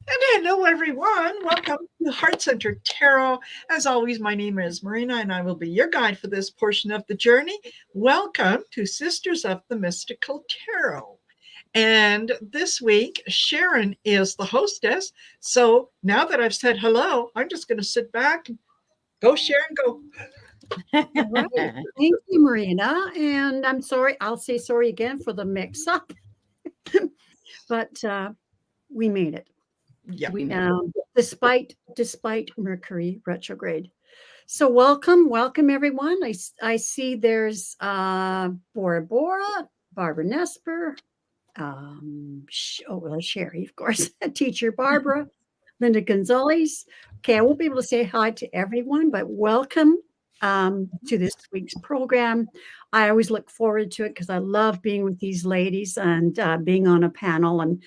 And hello, everyone. Welcome to Heart Center Tarot. As always, my name is Marina, and I will be your guide for this portion of the journey. Welcome to Sisters of the Mystical Tarot. And this week, Sharon is the hostess. So now that I've said hello, I'm just going to sit back and go, Sharon, go. Right. Thank you, Marina. And I'm sorry, I'll say sorry again for the mix up, but we made it. Yeah. Despite Mercury retrograde. So welcome everyone. I see there's Bora Bora, Barbara Nesper, Sherry, of course, teacher Barbara, Linda Gonzalez. Okay, I won't be able to say hi to everyone, but welcome to this week's program. I always look forward to it because I love being with these ladies and being on a panel and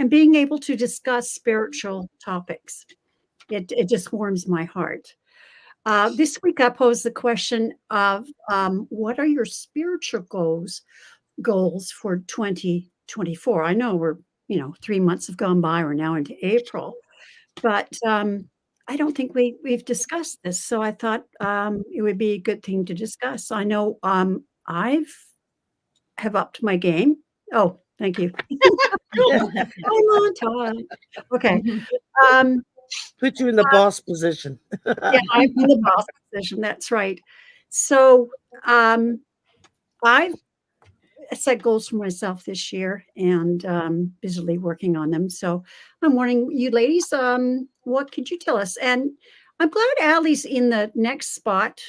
being able to discuss spiritual topics. It just warms my heart. This week, I posed the question of what are your spiritual goals for 2024? I know we're 3 months have gone by. We're now into April, but I don't think we've discussed this. So I thought it would be a good thing to discuss. I know have upped my game. Oh, thank you. I'm on time. Okay. Put you in the boss position. Yeah, I'm in the boss position. That's right. So I've set goals for myself this year and busily working on them. So I'm wondering, you ladies, what could you tell us? And I'm glad Allie's in the next spot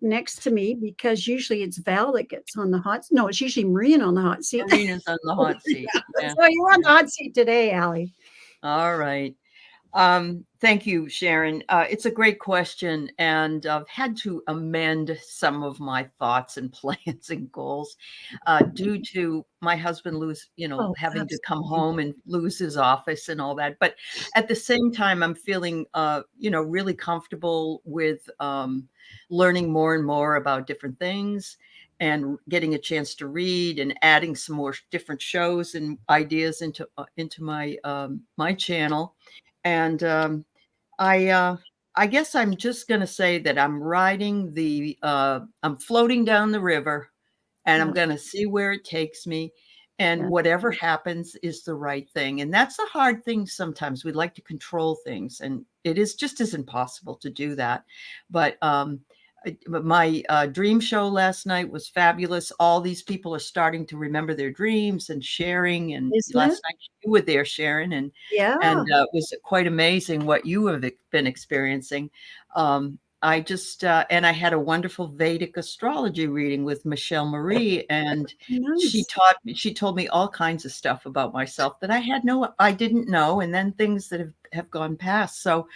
next to me because usually it's Val that gets on the hot. No, it's usually Marina on the hot seat. Marina's on the hot seat. Yeah. So you're on the hot seat today, Allie. All right. Thank you, Sharon. It's a great question, and I've had to amend some of my thoughts and plans and goals due to my husband having to come home and lose his office and all that. But at the same time, I'm feeling, really comfortable with learning more and more about different things and getting a chance to read and adding some more different shows and ideas into my my channel. And I guess I'm just going to say that I'm riding I'm floating down the river and I'm going to see where it takes me. And whatever happens is the right thing. And that's a hard thing sometimes. We'd like to control things. And it is just as impossible to do that. But my dream show last night was fabulous. All these people are starting to remember their dreams and sharing. And last night you were there, Sharon, and it was quite amazing what you have been experiencing. I just and I had a wonderful Vedic astrology reading with Michelle Marie, and she told me all kinds of stuff about myself that I didn't know, and then things that have gone past. So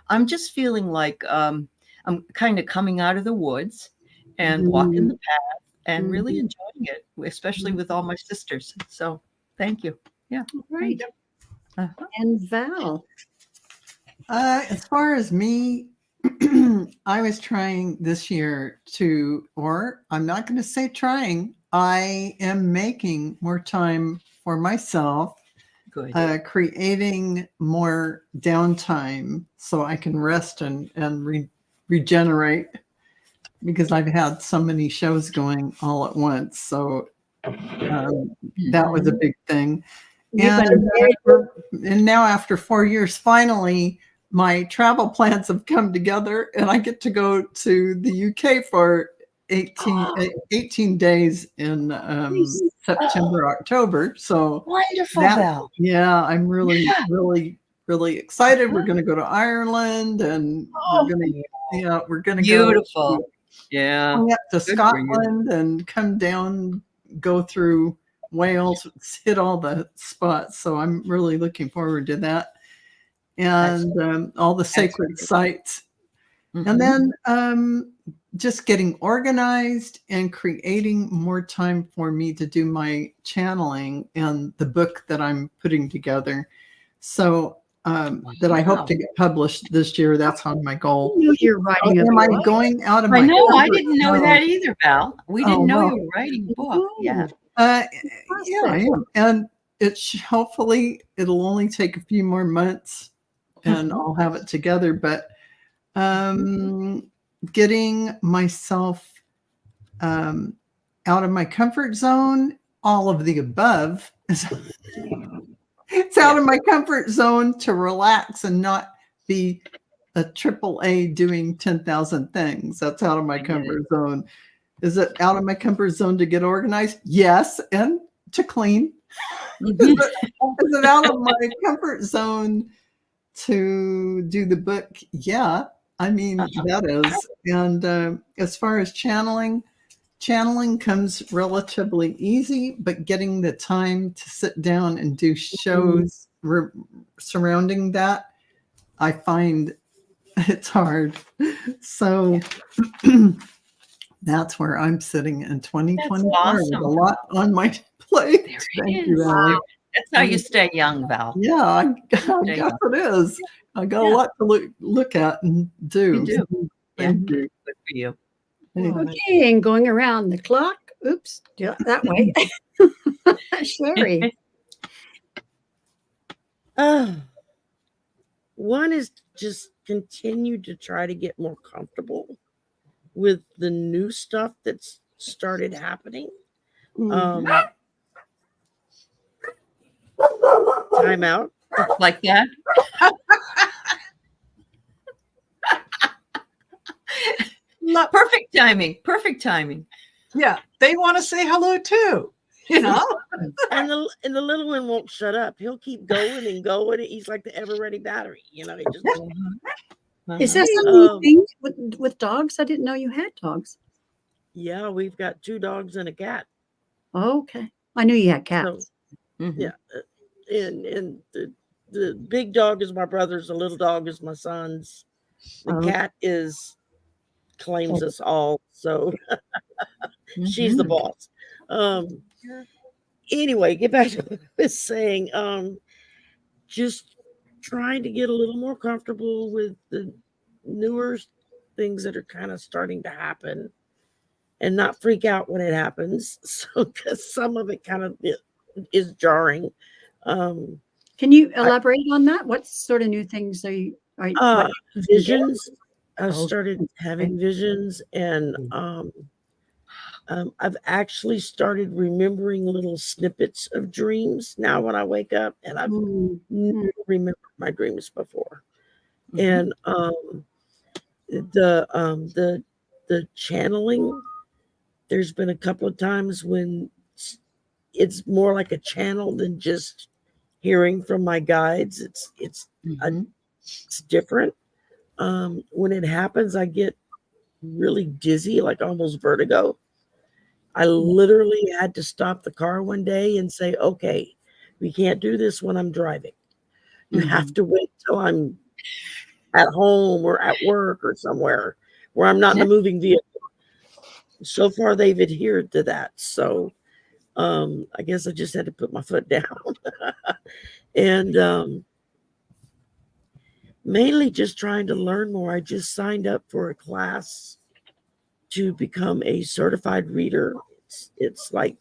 I'm just feeling like I'm kind of coming out of the woods and walking the path and really enjoying it, especially with all my sisters. So thank you. Yeah. Right. And Val. As far as me, I was trying this year I'm not going to say trying, I am making more time for myself. Good. Creating more downtime so I can rest and regenerate, because I've had so many shows going all at once. So that was a big thing. And now after 4 years, finally, my travel plans have come together and I get to go to the UK for 18 days in September, October. So wonderful, Val. Yeah, I'm really excited. We're going to go to Ireland and we're going to beautiful. Go up to Scotland and come down, go through Wales, hit all the spots. So I'm really looking forward to that. And all the sacred sites. And then just getting organized and creating more time for me to do my channeling and the book that I'm putting together. So that I hope to get published this year. That's on my goal. You're writing Am I going out of my I know. I didn't know that either, Val. We didn't know you were writing a book. Yeah. Yeah, I am. And hopefully it'll only take a few more months and I'll have it together. But getting myself out of my comfort zone, all of the above. It's out of my comfort zone to relax and not be a triple A doing 10,000 things. That's out of my comfort zone. Is it out of my comfort zone to get organized? Yes. And to clean. Is it out of my comfort zone to do the book? Yeah. I mean, that is. And as far as channeling comes relatively easy, but getting the time to sit down and do shows surrounding that, I find it's hard. So that's where I'm sitting in 2024 awesome. with a lot on my plate. Thank you, Val. Wow. That's how you stay young, Val. Yeah, I guess it is. I got a lot to look at and do. You do. Thank you. Good for you. Okay, and going around the clock. Oops, that way. Sherry. One is just continue to try to get more comfortable with the new stuff that's started happening. Time out. Like that? Perfect timing. Perfect timing. Yeah, they want to say hello too. You know, and the little one won't shut up. He'll keep going and going. He's like the ever-ready battery. You know, he just. Is that something you think with dogs? I didn't know you had dogs. Yeah, we've got 2 dogs and a cat. Oh, okay, I knew you had cats. So, yeah, and the big dog is my brother's. The little dog is my son's. The cat claims us all. So she's the boss. Anyway, get back to what I was saying. Just trying to get a little more comfortable with the newer things that are kind of starting to happen and not freak out when it happens. So, because some of it kind of is jarring. Can you elaborate on that? What sort of new things are you? Visions. I've started having visions, and I've actually started remembering little snippets of dreams now when I wake up, and I've never remembered my dreams before. And the channeling, there's been a couple of times when it's more like a channel than just hearing from my guides. It's different. When it happens, I get really dizzy, like almost vertigo. I literally had to stop the car one day and say, okay, we can't do this when I'm driving. You have to wait till I'm at home or at work or somewhere where I'm not in a moving vehicle. So far, they've adhered to that. So I guess I just had to put my foot down. And mainly just trying to learn more. I just signed up for a class to become a certified reader. It's like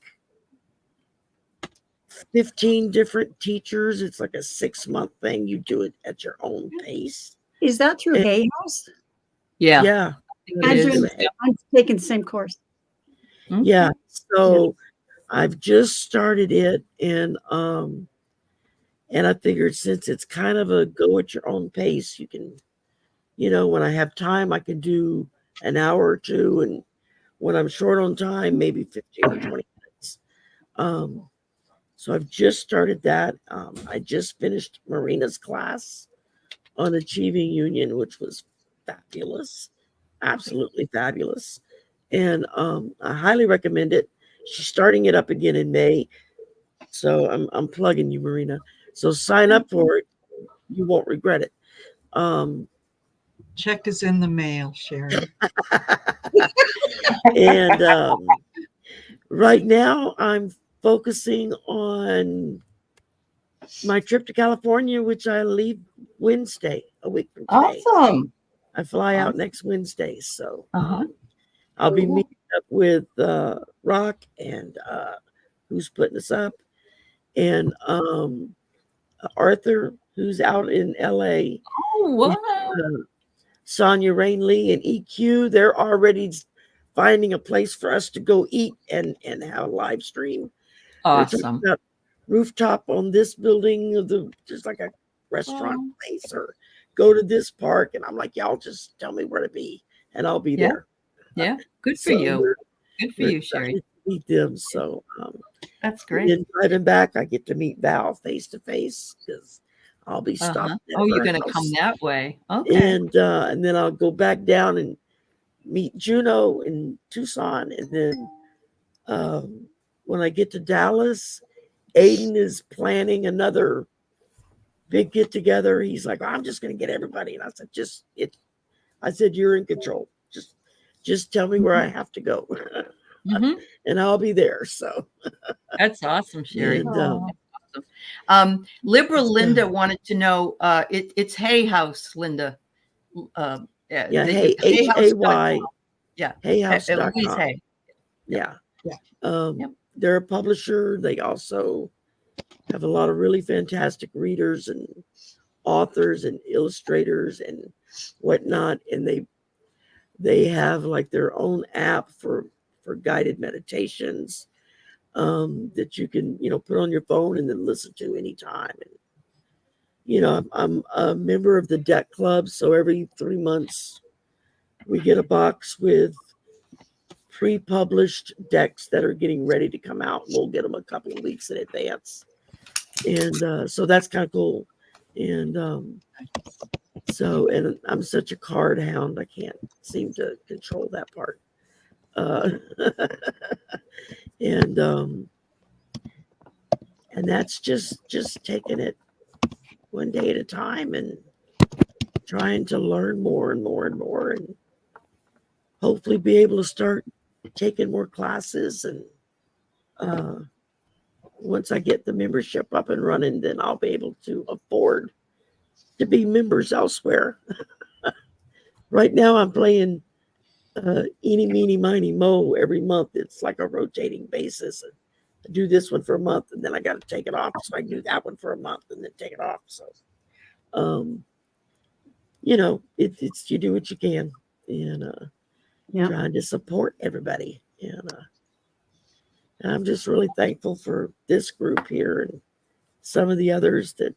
15 different teachers. It's like a 6-month thing. You do it at your own pace. Is that through Hay House? Yeah. Yeah. I'm taking the same course. Yeah. So I've just started it, and I figured since it's kind of a go at your own pace, you can, when I have time, I can do an hour or two, and when I'm short on time, maybe 15 or 20 minutes. So I've just started that. I just finished Marina's class on Achieving Union, which was fabulous, absolutely fabulous. And I highly recommend it. She's starting it up again in May. So I'm plugging you, Marina. So sign up for it. You won't regret it. check is in the mail, Sharon. And right now I'm focusing on my trip to California, which I leave Wednesday, a week from today. Awesome. I fly out next Wednesday. So I'll be meeting up with Rock and who's putting us up, and Arthur, who's out in LA. Oh, wow. Sonia Rain Lee and EQ, they're already finding a place for us to go eat and have a live stream. They're talking Awesome. about rooftop on this building of just like a restaurant place, or go to this park. And I'm like, y'all just tell me where to be and I'll be Yeah. there. Yeah. Good for So you. Good for we're you, excited Sherry. to meet them. So That's great. then driving back, I get to meet Val face to face because I'll be stopping at Oh, you're her going to come house. that way. Okay. And then I'll go back down and meet Juno in Tucson. And then when I get to Dallas, Aiden is planning another big get together. He's like, I'm just going to get everybody. And I said, I said, you're in control. Just tell me where I have to go. Mhm. And I'll be there. So That's awesome, Sherry. and Liberal Linda wanted to know, it's Hay House, Linda. yeah, Hay Hay, Yeah. Louise Louise Hay. Hay. Yeah. Yeah. They're a publisher. They also have a lot of really fantastic readers and authors and illustrators and whatnot. And they have like their own app for guided meditations that you can, put on your phone and then listen to anytime. And, I'm a member of the deck club. So every 3 months we get a box with pre-published decks that are getting ready to come out. We'll get them a couple of weeks in advance. And so that's kind of cool. And and I'm such a card hound. I can't seem to control that part. And that's just taking it one day at a time and trying to learn more and more and more, and hopefully be able to start taking more classes. And once I get the membership up and running, then I'll be able to afford to be members elsewhere. Right now I'm playing eeny, meeny, miny, mo every month. It's like a rotating basis. I do this one for a month and then I got to take it off. So I can do that one for a month and then take it off. So, it's you do what you can, and trying to support everybody. And I'm just really thankful for this group here and some of the others that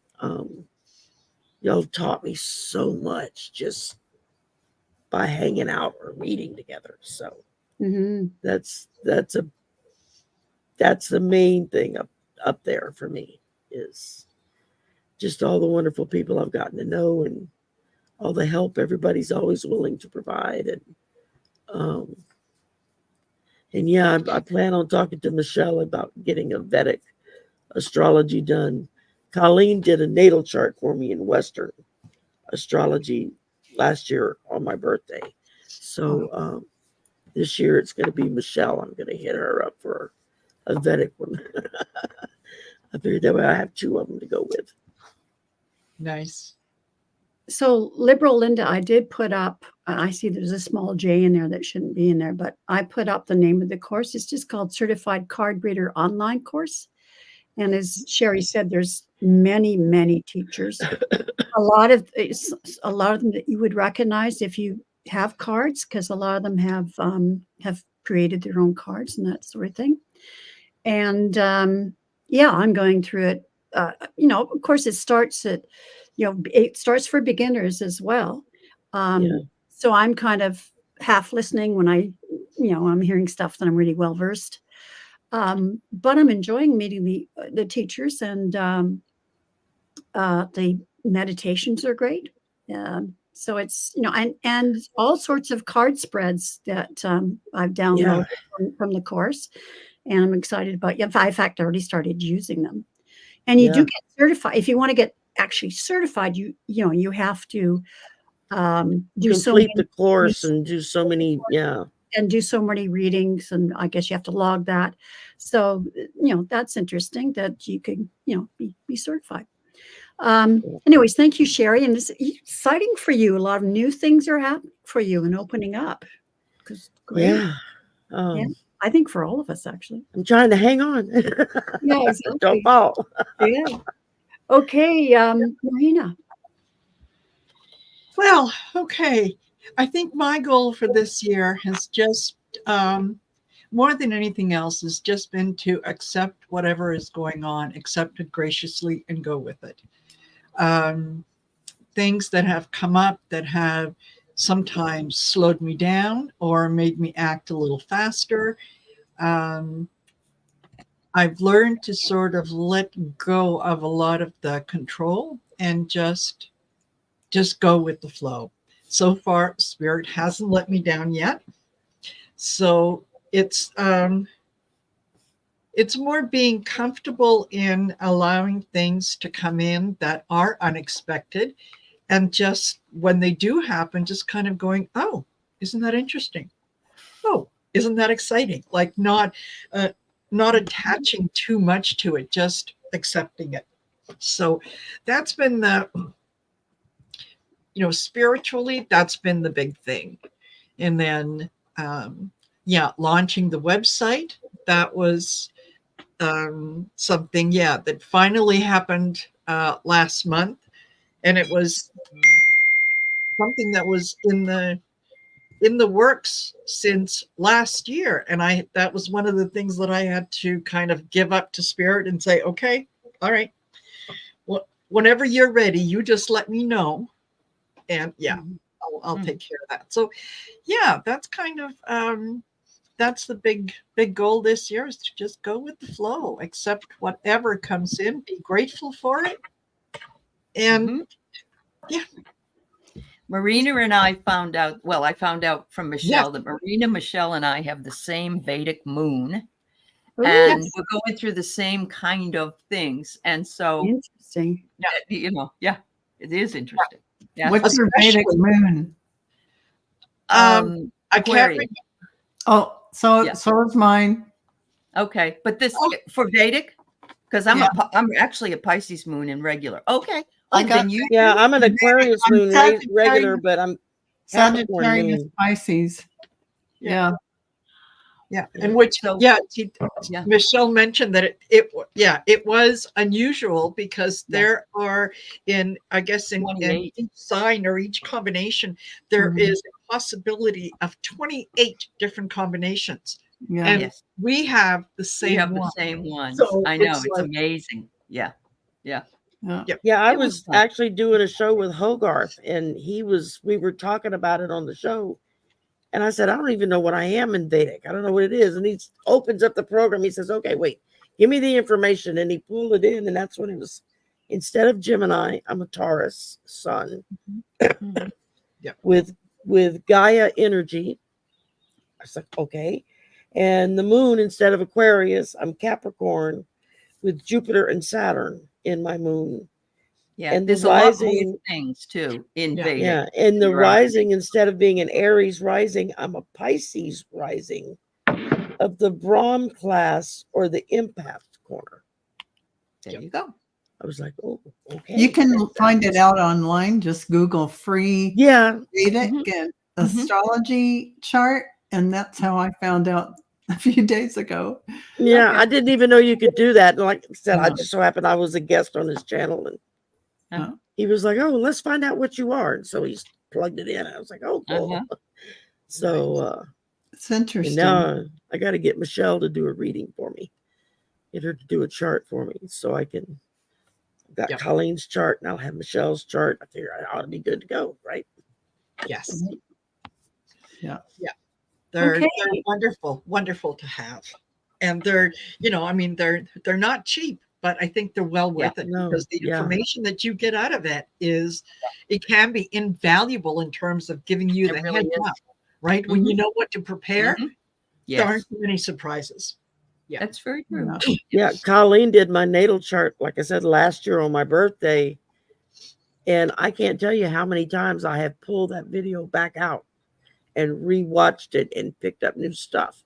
y'all taught me so much just by hanging out or meeting together. So that's the main thing up there for me, is just all the wonderful people I've gotten to know and all the help everybody's always willing to provide. And yeah, I plan on talking to Michelle about getting a Vedic astrology done. Colleen did a natal chart for me in Western astrology last year on my birthday. So this year it's going to be Michelle. I'm going to hit her up for a Vedic one. I figured that way I have two of them to go with. Nice. So Liberal Linda, I did put up, I see there's a small J in there that shouldn't be in there, but I put up the name of the course. It's just called Certified Card Reader Online Course. And as Sherry said, there's many, many teachers. A lot of them that you would recognize if you have cards, because a lot of them have created their own cards and that sort of thing. And I'm going through it. Of course, it starts for beginners as well. So I'm kind of half listening when I'm hearing stuff that I'm really well versed. But I'm enjoying meeting the teachers, and the meditations are great. So it's, and all sorts of card spreads that I've downloaded from the course, and I'm excited about. In fact, I already started using them. And you do get certified. If you want to get actually certified, you have to complete the course and do so many, and do so many readings, and I guess you have to log that. So that's interesting that you could be certified. Anyways, thank you, Sherry, and it's exciting for you. A lot of new things are happening for you and opening up. I think for all of us, actually. I'm trying to hang on. Yeah, exactly. Don't fall. Yeah. Okay, Marina. Well, okay. I think my goal for this year has just, more than anything else, has just been to accept whatever is going on, accept it graciously and go with it. Things that have come up that have sometimes slowed me down or made me act a little faster. Um, I've learned to sort of let go of a lot of the control and just go with the flow. So far, spirit hasn't let me down yet. So it's more being comfortable in allowing things to come in that are unexpected, and just when they do happen, just kind of going, oh, isn't that interesting? Oh, isn't that exciting? Like not attaching too much to it, just accepting it. So that's been the, spiritually, that's been the big thing. And then, launching the website, that was something, that finally happened last month. And it was something that was in the works since last year. And that was one of the things that I had to kind of give up to spirit and say, okay, all right, well, whenever you're ready, you just let me know. And I'll take care of that. So that's kind of that's the big goal this year, is to just go with the flow, accept whatever comes in, be grateful for it. And Marina and I found out, I found out from Michelle that Marina, Michelle, and I have the same Vedic moon. And we're going through the same kind of things. And so, interesting. It is interesting. Yeah. What's your Vedic moon? I can't remember. Oh, so is mine. Okay, but this for Vedic, because I'm actually a Pisces moon in regular. Okay, I'm an Aquarius moon regular, but I'm Sagittarius Pisces. Yeah. And Michelle mentioned that it was unusual because there are in each sign or each combination, there is a possibility of 28 different combinations. Yeah. And we have the same one. The same one. So I know, it's amazing. Yeah. I was actually doing a show with Hogarth, and we were talking about it on the show. And I said, I don't even know what I am in Vedic. I don't know what it is. And he opens up the program. He says, okay, wait, give me the information. And he pulled it in. And that's when it was, instead of Gemini, I'm a Taurus sun with Gaia energy. I was like, okay. And the moon, instead of Aquarius, I'm Capricorn with Jupiter and Saturn in my moon. Yeah, and there's the rising, a lot more things too in Vedic. Yeah, and the rising, instead of being an Aries rising, I'm a Pisces rising of the Brahm class or the empath corner. There you go. I was like, oh, okay. You can find it out online. Just Google free Vedic and astrology chart. And that's how I found out a few days ago. Yeah, I didn't even know you could do that. And like I said, I just so happened I was a guest on his channel, and he was like, oh, let's find out what you are. And so he's plugged it in. I was like, oh, cool. So it's interesting. Now I got to get Michelle to do a reading for me. Get her to do a chart for me so I can. Got Colleen's chart, and I'll have Michelle's chart. I figure I ought to be good to go, right? Yes. Yeah. They're wonderful to have. And they're, they're not cheap, but I think they're well worth it, because the information that you get out of it it can be invaluable in terms of giving you the heads up, right? When you know what to prepare, there aren't too many surprises. Yeah, that's very true. Yeah, Colleen did my natal chart, like I said, last year on my birthday. And I can't tell you how many times I have pulled that video back out and rewatched it and picked up new stuff.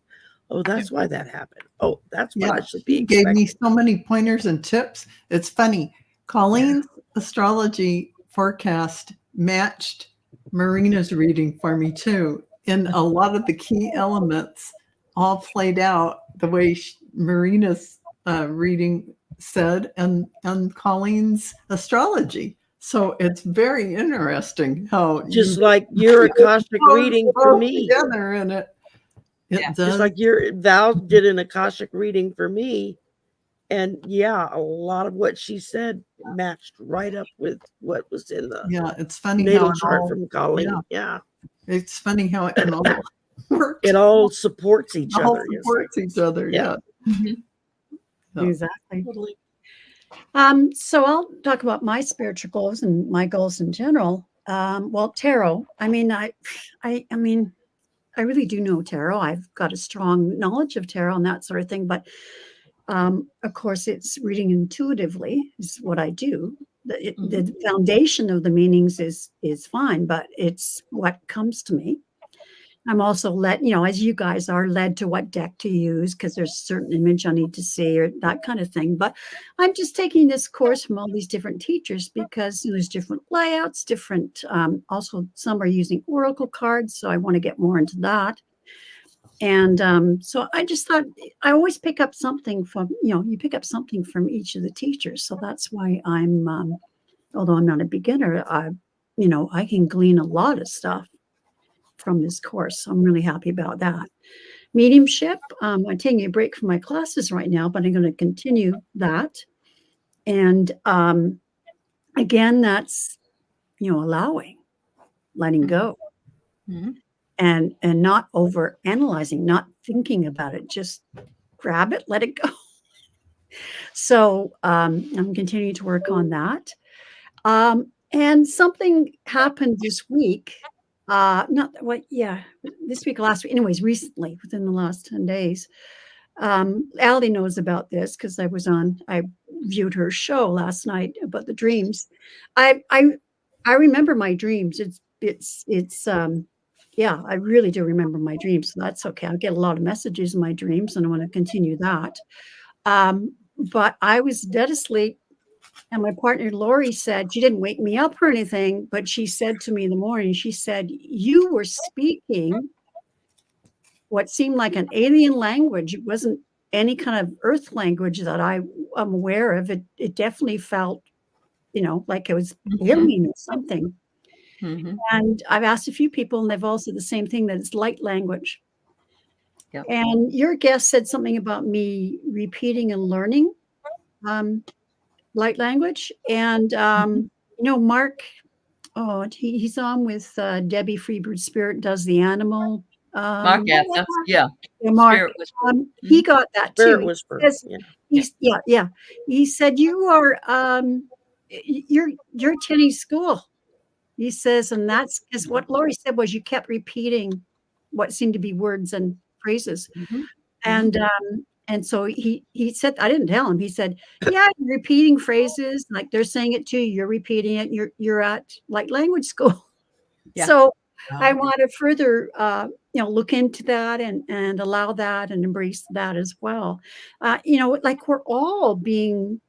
Oh, that's why that happened. Oh, that's what I should be expecting. Gave me so many pointers and tips. It's funny. Colleen's astrology forecast matched Marina's reading for me too. And a lot of the key elements all played out the way Marina's reading said and Colleen's astrology. So it's very interesting how Just like your Akashic reading for me. together, and it Yeah. does. Just like Val did an Akashic reading for me. And yeah, a lot of what she said matched right up with what was in the Yeah, it's funny how natal it chart all, from Colleen. Yeah. it's funny how it can all work. It all supports each all other. supports each other. Yeah. Yeah. Mhm. Yeah. Exactly. Totally. So I'll talk about my spiritual goals and my goals in general. Well, tarot. I mean, I mean, I really do know tarot. I've got a strong knowledge of tarot and that sort of thing. But of course, it's reading intuitively is what I do. The foundation of the meanings is fine, but it's what comes to me. I'm also led, as you guys are led to what deck to use because there's a certain image I need to see or that kind of thing. But I'm just taking this course from all these different teachers because there's different layouts, different, also some are using oracle cards. So I want to get more into that. And so I just thought I always pick up something from, you pick up something from each of the teachers. So that's why I'm, although I'm not a beginner, I can glean a lot of stuff from this course. So I'm really happy about that. Mediumship, I'm taking a break from my classes right now, but I'm going to continue that. And again, that's, allowing, letting go. Mhm. And not over analyzing, not thinking about it, just grab it, let it go. So I'm continuing to work on that. And something happened this week. This week, last week, anyways, recently, within the last 10 days. Allie knows about this because I viewed her show last night about the dreams. I remember my dreams. I really do remember my dreams. So that's okay. I get a lot of messages in my dreams and I want to continue that. But I was dead asleep. And my partner, Lori, said, she didn't wake me up or anything, but she said to me in the morning, she said, you were speaking what seemed like an alien language. It wasn't any kind of earth language that I'm aware of. It definitely felt, like it was alien or something. Mhm. And I've asked a few people, and they've all said the same thing, that it's light language. Yep. And your guest said something about me repeating and learning light language. And, Mark, he's on with Debbie Freebird Spirit, does the animal. Mark, yeah, Mark, Spirit whisper. he got that too. Spirit whisper. He said, you are, you're attending school. He says, and that's because what Lori said was you kept repeating what seemed to be words and phrases. Mhm. And so he said, I didn't tell him. He said, yeah, you're repeating phrases like they're saying it to you. You're repeating it. You're at like language school. Yeah. So I want to further, look into that and allow that and embrace that as well. Like we're all being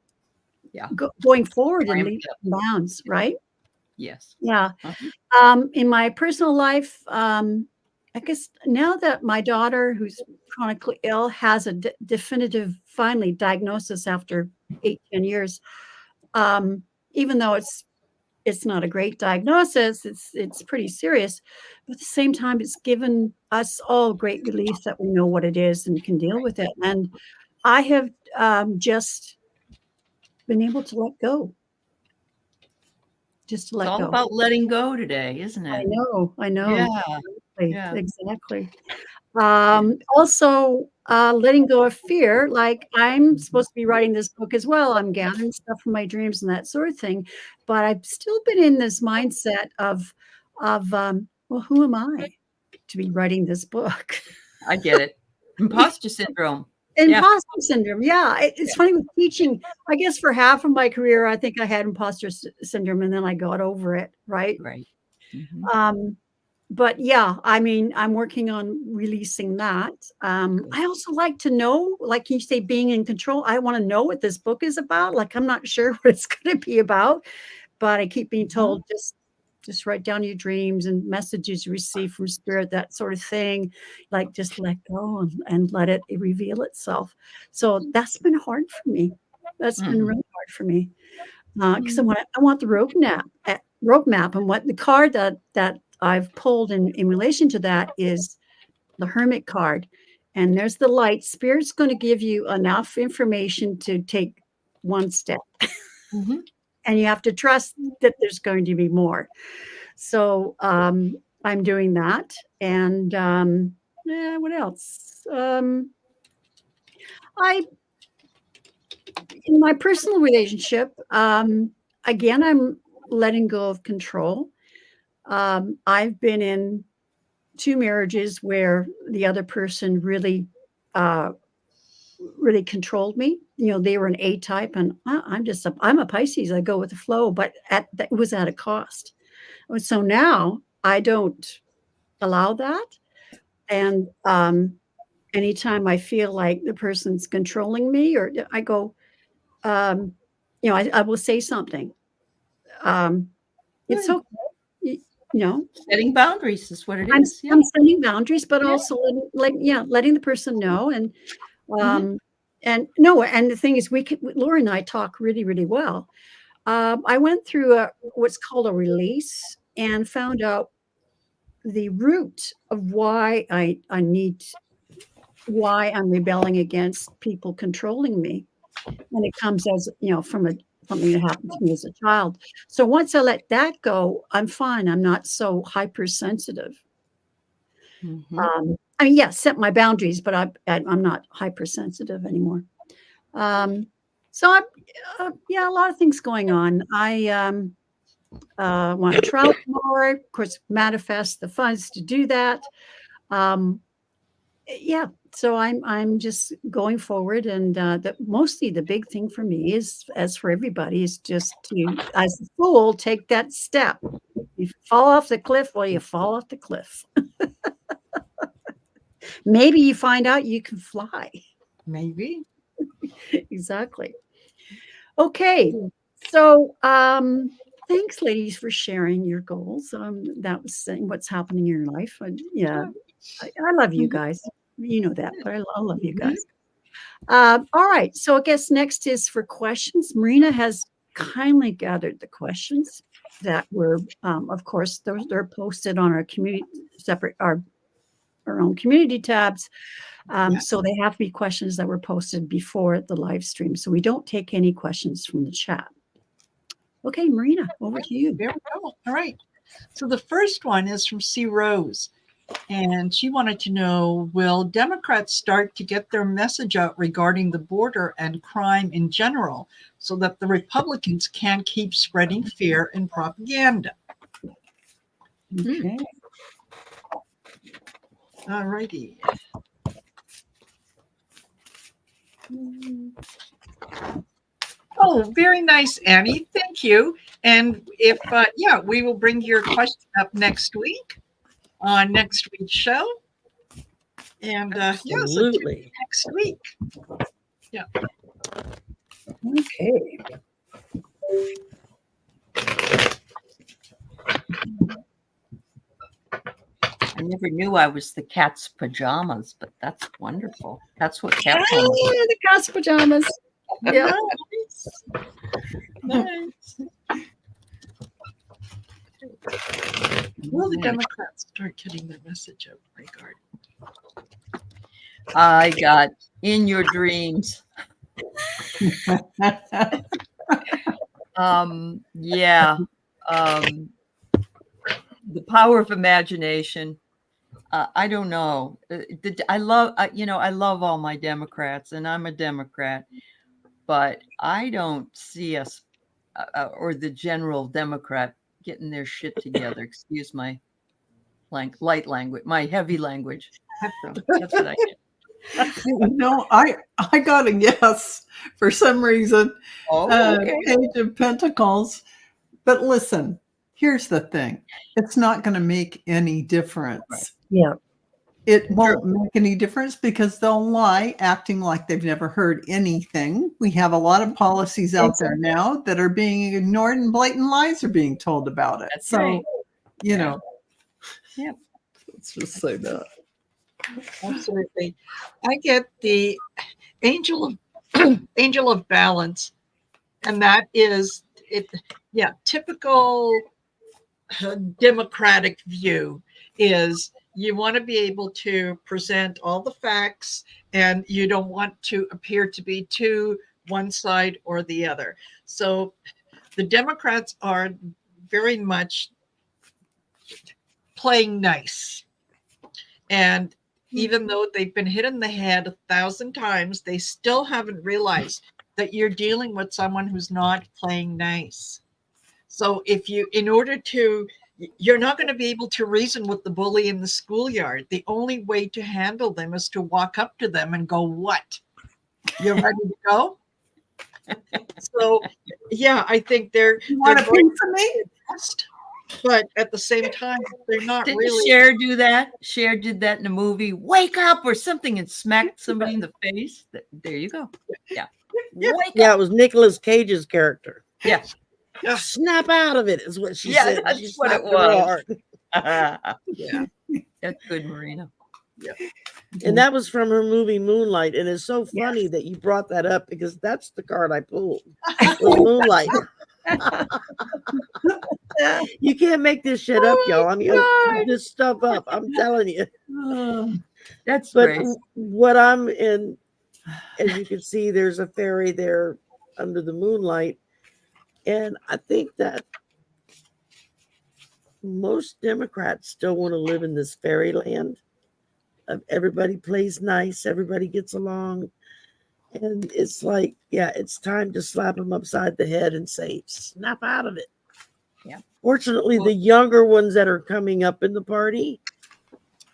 going forward in leaps and bounds, right? Yes. Yeah. Uh-huh. In my personal life, I guess now that my daughter, who's chronically ill, has a definitive, finally, diagnosis after 8-10 years, even though it's not a great diagnosis, it's pretty serious. But at the same time, it's given us all great relief that we know what it is and can deal with it. And I have just been able to let go. Just to let It's all go. about letting go today, isn't it? I know. Yeah. Exactly. Also, letting go of fear. Like I'm supposed to be writing this book as well. I'm gathering stuff from my dreams and that sort of thing. But I've still been in this mindset of well, who am I to be writing this book? I get it. Imposter syndrome. Imposter syndrome. Yeah. It's funny with teaching. I guess for half of my career, I think I had imposter syndrome and then I got over it. Right. Right. Mm-hmm. But yeah, I mean, I'm working on releasing that. I also like to know, like you say, being in control. I want to know what this book is about. Like, I'm not sure what it's going to be about, but I keep being told just write down your dreams and messages you receive from spirit, that sort of thing. Like, just let go and let it reveal itself. So that's been hard for me. That's been really hard for me because I want the roadmap, and what the card that I've pulled in relation to that is the Hermit card, and there's the light. Spirit's going to give you enough information to take one step, and you have to trust that there's going to be more. So I'm doing that, and what else? In my personal relationship, again, I'm letting go of control. I've been in 2 marriages where the other person really controlled me. You know, they were an A type, and I'm a Pisces. I go with the flow, but it was at a cost. So now I don't allow that. And anytime I feel like the person's controlling me, or I go, I will say something. It's okay. Setting boundaries is what it is. I'm setting boundaries, but also letting the person know. And and the thing is, Laura and I talk really, really well. I went through what's called a release and found out the root of why why I'm rebelling against people controlling me. And it comes as, from something that happened to me as a child. So once I let that go, I'm fine. I'm not so hypersensitive. Set my boundaries, but I'm not hypersensitive anymore. So a lot of things going on. I want to travel more, of course, manifest the funds to do that. So I'm just going forward, and mostly the big thing for me is, as for everybody, is just to, as a fool, take that step. You fall off the cliff, well, you fall off the cliff. Maybe you find out you can fly. Maybe. Exactly. Okay. So thanks, ladies, for sharing your goals. That was what's happening in your life. I love you guys. You know that, but I love you guys. All right. So I guess next is for questions. Marina has kindly gathered the questions that were, of course, they're posted on our community, our own community tabs. So they have to be questions that were posted before the live stream. So we don't take any questions from the chat. Okay, Marina, over to you. There we go. All right. So the first one is from C. Rose. And she wanted to know, will Democrats start to get their message out regarding the border and crime in general so that the Republicans can't keep spreading fear and propaganda? Okay. All righty. Oh, very nice, Annie. Thank you. And if, we will bring your question up next week on next week's show. And Absolutely. Next week. Yeah. Okay. I never knew I was the cat's pajamas, but that's wonderful. That's what cat The cat's pajamas. Yeah. Nice. Will the Democrats start getting their message out regarding? I got in your dreams. The power of imagination. I don't know. I love all my Democrats, and I'm a Democrat, but I don't see us or the general Democrat getting their shit together. Excuse my light language, my heavy language. That's what I get. No, I got a yes for some reason. Okay. Page of Pentacles. But listen, here's the thing. It's not going to make any difference. Yeah. It won't make any difference because they'll lie, acting like they've never heard anything. We have a lot of policies out there now that are being ignored, and blatant lies are being told about it. That's right. Yep. Let's just say that. Absolutely. I get the angel of angel of balance. And that is it. Yeah, typical democratic view is you want to be able to present all the facts, and you don't want to appear to be too one side or the other. So the Democrats are very much playing nice. And even though they've been hit in the head 1,000 times, they still haven't realized that you're dealing with someone who's not playing nice. So if you, in order to, you're not going to be able to reason with the bully in the schoolyard. The only way to handle them is to walk up to them and go, "What? You're ready to go?" So, yeah, I think they're Want a going piece of me? best, but at the same time, they're not Didn't really. Cher do that? Cher did that in a movie, Wake Up or something, and smacked somebody in the face. There you go. Yeah. Wake Yeah, up. it was Nicolas Cage's character. Yeah. Yeah. Snap out of it is what she Yeah, said. that's She what it slapped her was. hard. Yeah. That's good, Marina. And that was from her movie Moonlight. And it's so Yes. funny that you brought that up because that's the card I pulled. Was Moonlight. You can't make this shit up, y'all. I mean, look this stuff up. I'm telling you. That's But great. what I'm in, as you can see, there's a fairy there under the moonlight. And I think that most Democrats still want to live in this fairyland of everybody plays nice, everybody gets along. And it's like, yeah, it's time to slap them upside the head and say, snap out of it. Yeah. Fortunately, Well, the younger ones that are coming up in the party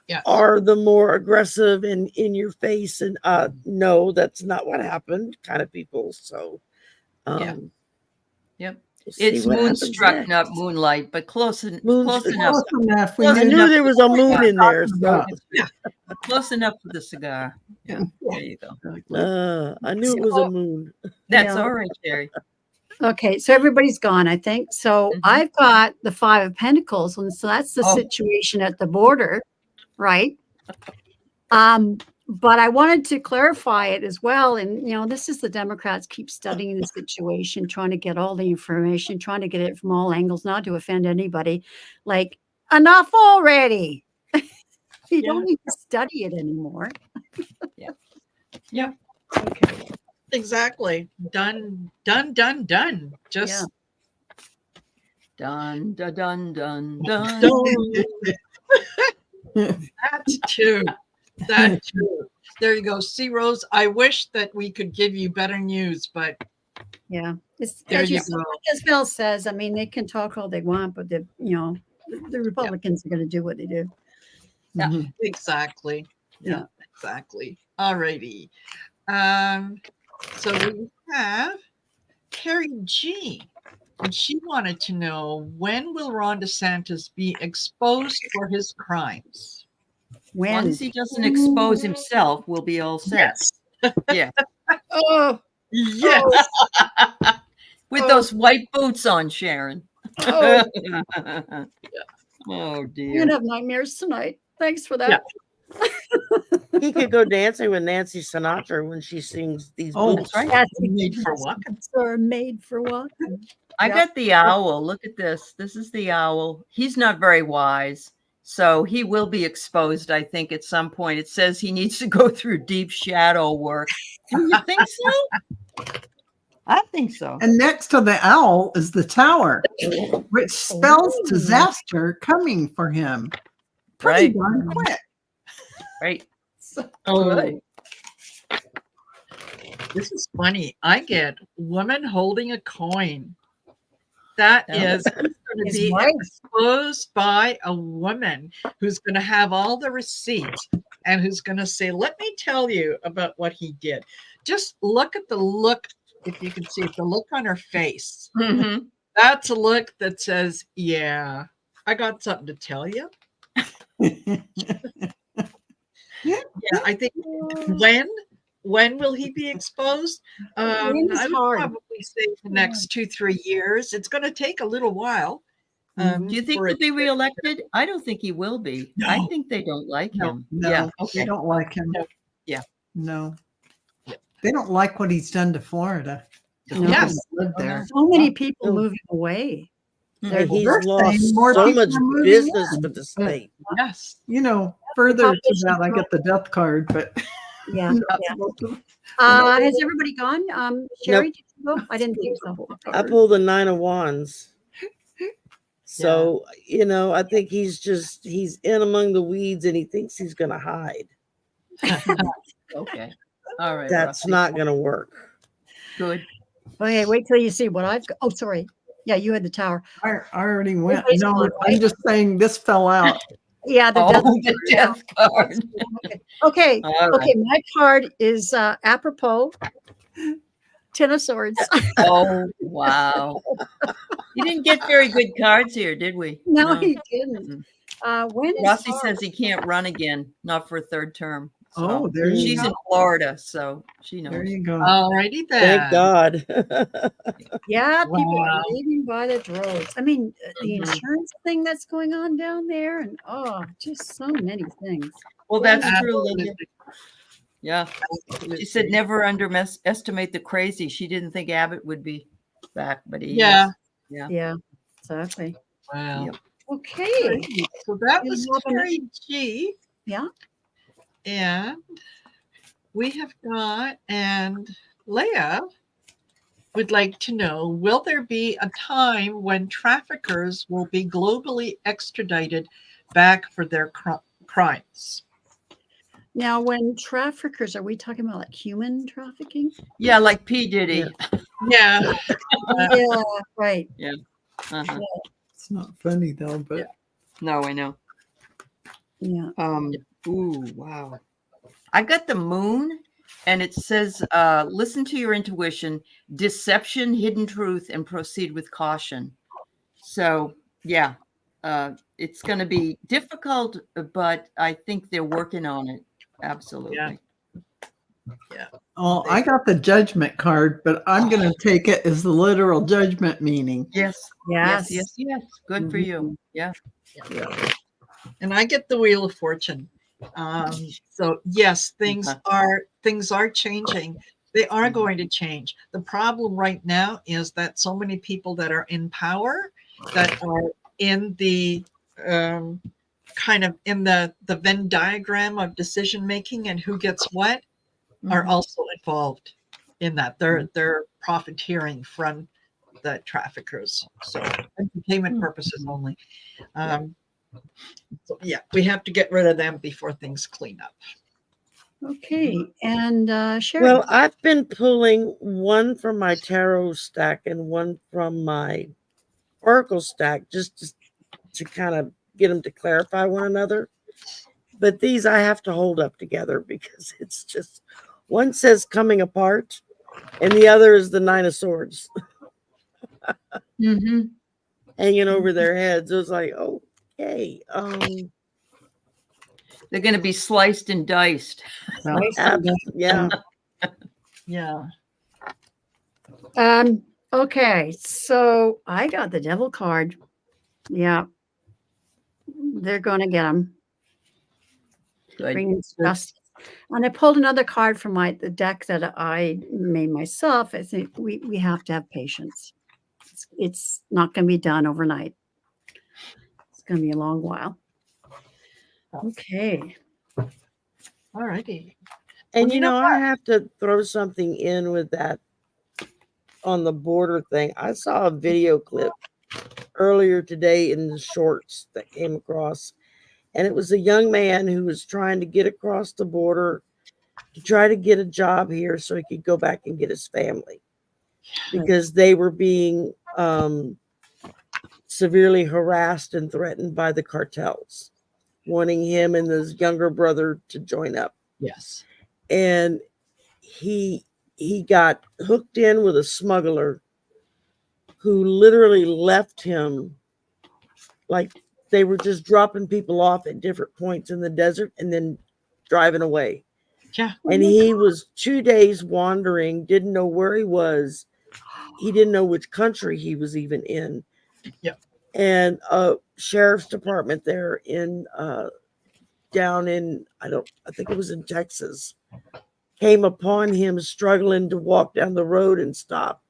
Yeah. are the more aggressive and in your face and no, that's not what happened kind of people. So Yeah. Yep. we'll see It's what happens Moonstruck, next. not Moonlight, but close enough. Close enough. We Close I knew knew enough there for was the a moon cigar. in there. So about. Close enough for the cigar. Yeah. There you go. I knew it was a moon. That's Yeah. all right, Jerry. Okay, so everybody's gone, I think. So Mhm. I've got the Five of Pentacles, and so that's the Oh. situation at the border, right? But I wanted to clarify it as well. And this is the Democrats keep studying the situation, trying to get all the information, trying to get it from all angles, not to offend anybody. Like, enough already. You don't need to study it anymore. Yeah. Okay. Exactly. Done. Just Dun, dun, dun, dun, dun. done. That too. That too. There you go. See, Rose, I wish that we could give you better news, but Yeah. It's, there as, you you, go. as Val says, I mean, they can talk all they want, but the Republicans are going to do what they do. Yeah. Exactly. Yeah. Exactly. All righty. So we have Carrie G. And she wanted to know, when will Ron DeSantis be exposed for his crimes? As long When? as he doesn't expose himself, we'll be all set. Yes. Yeah. Oh, yes. With those white boots on, Sharon. Oh, Oh, you're dear. going to have nightmares tonight. Thanks for that. He could go dancing with Nancy Sinatra when she sings these Oh, boots. That's right. That's Made for walking. Are made for walking. I Yep. got the owl. Look at this. This is the owl. He's not very wise. So he will be exposed, I think, at some point. It says he needs to go through deep shadow work. Do you think so? I think so. And next to the owl is the tower, which spells Oh. disaster coming for him. Pretty Right. darn quick. Right. Oh, this is funny. I get woman holding a coin. That Yeah. is going to His be wife. exposed by a woman who's going to have all the receipts and who's going to say, "Let me tell you about what he did." Just look at the look, if you can see it, the look on her face. Mhm. That's a look that says, "Yeah, I got something to tell you." Yeah, I think when will he be exposed? When is I would hard. probably say the next 2-3 years. It's going to take a little while. Do you think for he'll it- be reelected? I don't think he will be. I No. think they don't like No. him. No, Yeah. they Okay. don't like him. No. Yeah. No. They don't like what he's done to Florida. No. Yes. Live there. So many people Oh. moving away. Hey, he's They're lost saying more so people much are moving business in, for the but, state. Yes. You know, further to population that, I get the death card, but Yeah. not Yeah. supposed to- Has everybody gone? Sherry, did you go? I didn't think so. I pulled the 9 of Wands. So, I think he's in among the weeds and he thinks he's going to hide. Okay. All right. That's Roxy. not going to work. Good. Okay, wait till you see what I've got. Oh, sorry. Yeah, you had the tower. I already went. Everybody's No, gone, I'm right? just saying this fell out. Yeah, the Oh, death. the death card. Okay, All right. okay. My card is apropos. 10 of Swords. Oh, wow. You didn't get very good cards here, did we? No, he didn't. When is Rossi Mars? says he can't run again, not for a third term. So Oh, there you she's go. in Florida, so she knows. There you go. All righty then. Thank God. Yeah, people Wow. are leaving by the droves. I mean, the Mhm. insurance thing that's going on down there, and just so many things. Well, that's true, Linda. Absolutely. Yeah. She said never underestimate the crazy. She didn't think Abbott would be back, but he Yeah. is. Yeah. Yeah, exactly. Wow. Yep. Okay. So that You was have a- Terry G. Yeah. And we have got, and Leah would like to know, will there be a time when traffickers will be globally extradited back for their crimes? Now, when traffickers, are we talking about like human trafficking? Yeah, like P. Diddy. Yeah. Yeah, right. Uh-huh. It's not funny though, but No, I know. Yeah. Ooh, wow. I got the moon, and it says, listen to your intuition, deception, hidden truth, and proceed with caution. So, yeah, it's going to be difficult, but I think they're working on it. Absolutely. oh, I got the judgment card, but I'm going to take it as the literal judgment meaning. Yes. Yes. Yes. Good for you. Yeah. And I get the Wheel of Fortune. So yes, things are changing. They are going to change. The problem right now is that so many people that are in power, that are in the kind of in the Venn diagram of decision making and who gets what, are also involved in that. They're profiteering from the traffickers. So entertainment purposes only. So yeah, we have to get rid of them before things clean up. Okay. And Sherry. Well, I've been pulling one from my tarot stack and one from my oracle stack just to kind of get them to clarify one another. But these I have to hold up together because it's just, one says coming apart and the other is the 9 of Swords hanging over their heads. It was like, okay. They're going to be sliced and diced. Yeah. Yeah. Okay, so I got the Devil card. Yeah. They're going to get them. Good. Bring justice. And I pulled another card from the deck that I made myself. I think we have to have patience. It's not going to be done overnight. It's going to be a long while. Okay. All righty. And Well, you know I have to throw something in with that on the border thing. I saw a video clip earlier today in the shorts that came across, and it was a young man who was trying to get across the border to try to get a job here so he could go back and get his family because they were being severely harassed and threatened by the cartels, wanting him and his younger brother to join up. Yes. And he got hooked in with a smuggler who literally left him, like they were just dropping people off at different points in the desert and then driving away. Yeah. And he was 2 days wandering, didn't know where he was. He didn't know which country he was even in. Yep. And a sheriff's department there in down in, I think it was in Texas, came upon him struggling to walk down the road and stopped.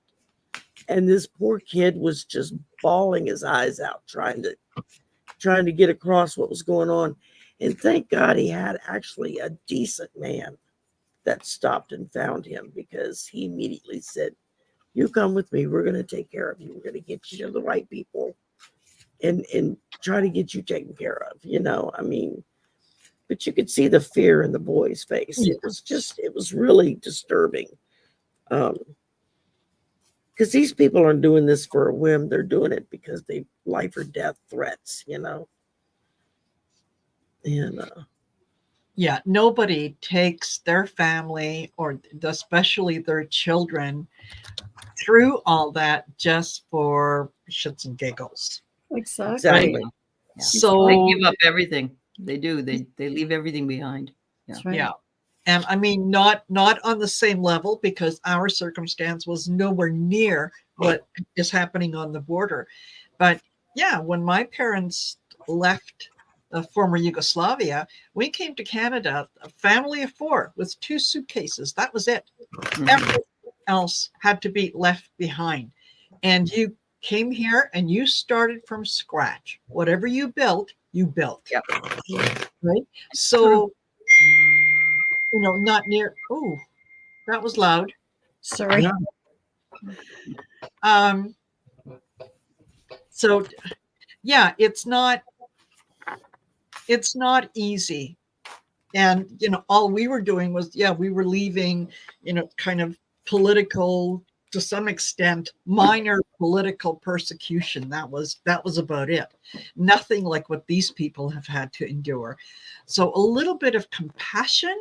And this poor kid was just bawling his eyes out, trying to get across what was going on. And thank God he had actually a decent man that stopped and found him, because he immediately said, "You come with me. We're going to take care of you. We're going to get you to the right people and try to get you taken care of." I mean, but you could see the fear in the boy's face. It was really disturbing. Because these people aren't doing this for a whim. They're doing it because they life or death threats, And Yeah, nobody takes their family or especially their children through all that just for shits and giggles. Exactly. Yeah. So They give up everything. They do. They leave everything behind. That's right. Yeah. And I mean, not on the same level, because our circumstance was nowhere near what is happening on the border. But yeah, when my parents left former Yugoslavia, we came to Canada, a family of 4 with 2 suitcases. That was it. Everything else had to be left behind. And you came here and you started from scratch. Whatever you built, you built. Yep. Right? So, not near. Oh, that was loud. Sorry. So yeah, it's not easy. And all we were doing was, we were leaving, kind of political, to some extent, minor political persecution. That was about it. Nothing like what these people have had to endure. So a little bit of compassion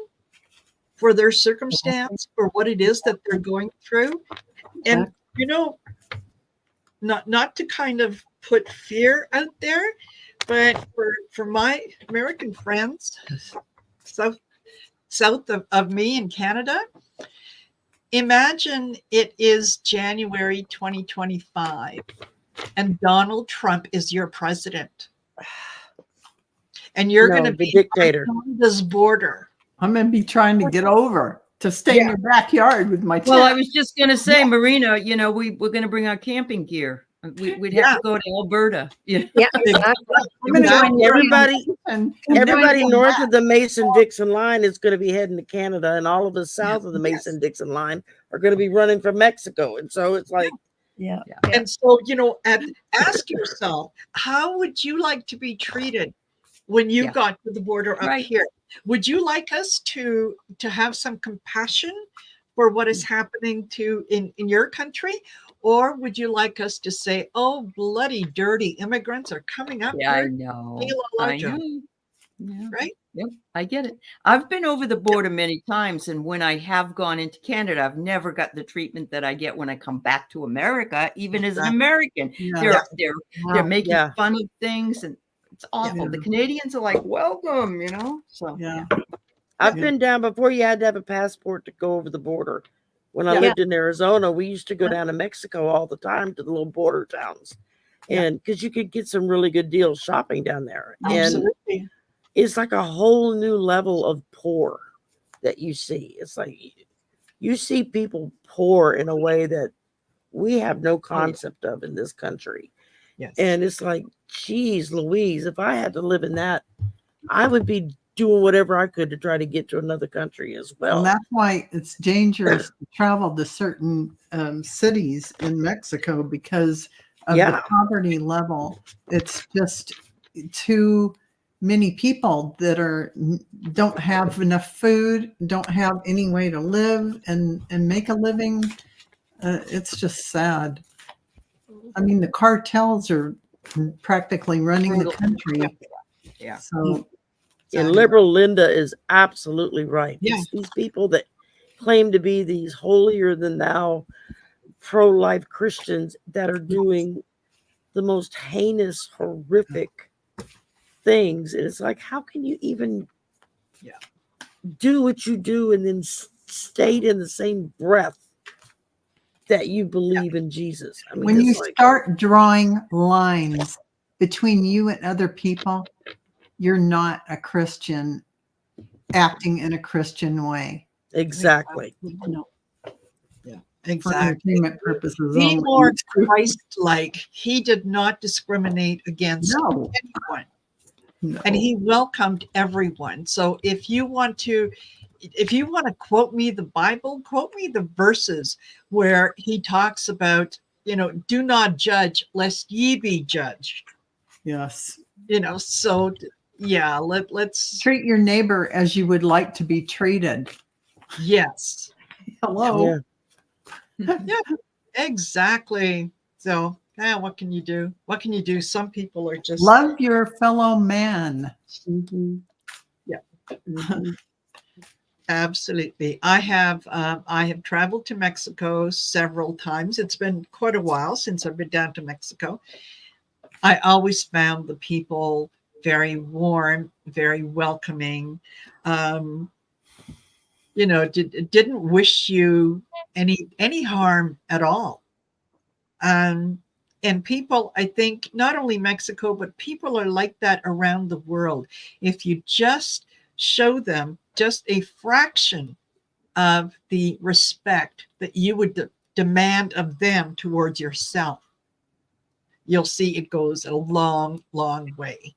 for their circumstance, for what it is that they're going through. And, not to kind of put fear out there, but for my American friends south of me in Canada, imagine it is January 2025 and Donald Trump is your president. And you're going to be dictator on this border. I'm going to be trying to get over to stay in your backyard with my tent. Well, I was just going to say, Marina, we're going to bring our camping gear. We'd have to go to Alberta. Yeah, exactly. Everybody north of the Mason-Dixon line is going to be heading to Canada, and all of us south of the Mason-Dixon line are going to be running from Mexico. And so it's like, And so, ask yourself, how would you like to be treated when you got to the border up here? Would you like us to have some compassion for what is happening in your country? Or would you like us to say, "Oh, bloody dirty immigrants are coming up"? Yeah, I know. Yeah. Right? Yep, I get it. I've been over the border many times, and when I have gone into Canada, I've never got the treatment that I get when I come back to America, even as an American. They're making fun of things, and it's awful. The Canadians are like, "Welcome," So I've been down before. You had to have a passport to go over the border. When I lived in Arizona, we used to go down to Mexico all the time to the little border towns, and because you could get some really good deals shopping down there. Absolutely. And it's like a whole new level of poor that you see. It's like you see people poor in a way that we have no concept of in this country. Yes. And it's like, geez Louise, if I had to live in that, I would be doing whatever I could to try to get to another country as well. And that's why it's dangerous to travel to certain cities in Mexico, because of the poverty level. It's just too many people that don't have enough food, don't have any way to live and make a living. It's just sad. I mean, the cartels are practically running the country. Yeah. So. And liberal Linda is absolutely right. Yeah. It's these people that claim to be these holier than thou pro-life Christians that are doing the most heinous, horrific things. And it's like, how can you even do what you do and then state in the same breath that you believe in Jesus? I mean, when you start drawing lines between you and other people, you're not a Christian acting in a Christian way. Exactly. No. For Exactly. entertainment purposes Be only. more Christ-like. He did not discriminate against No. anyone, No. and he welcomed everyone. So if you want to quote me the Bible, quote me the verses where he talks about, do not judge lest ye be judged. Yes. So yeah, let's Treat your neighbor as you would like to be treated. yes. Hello. Yeah. Yeah, exactly. So what can you do? What can you do? Some people are just Love your fellow man. Mhm. Yeah. Mhm. Absolutely. I have traveled to Mexico several times. It's been quite a while since I've been down to Mexico. I always found the people very warm, very welcoming. Um, didn't wish you any harm at all. And people, I think, not only Mexico, but people are like that around the world. If you just show them just a fraction of the respect that you would demand of them towards yourself, you'll see it goes a long, long way.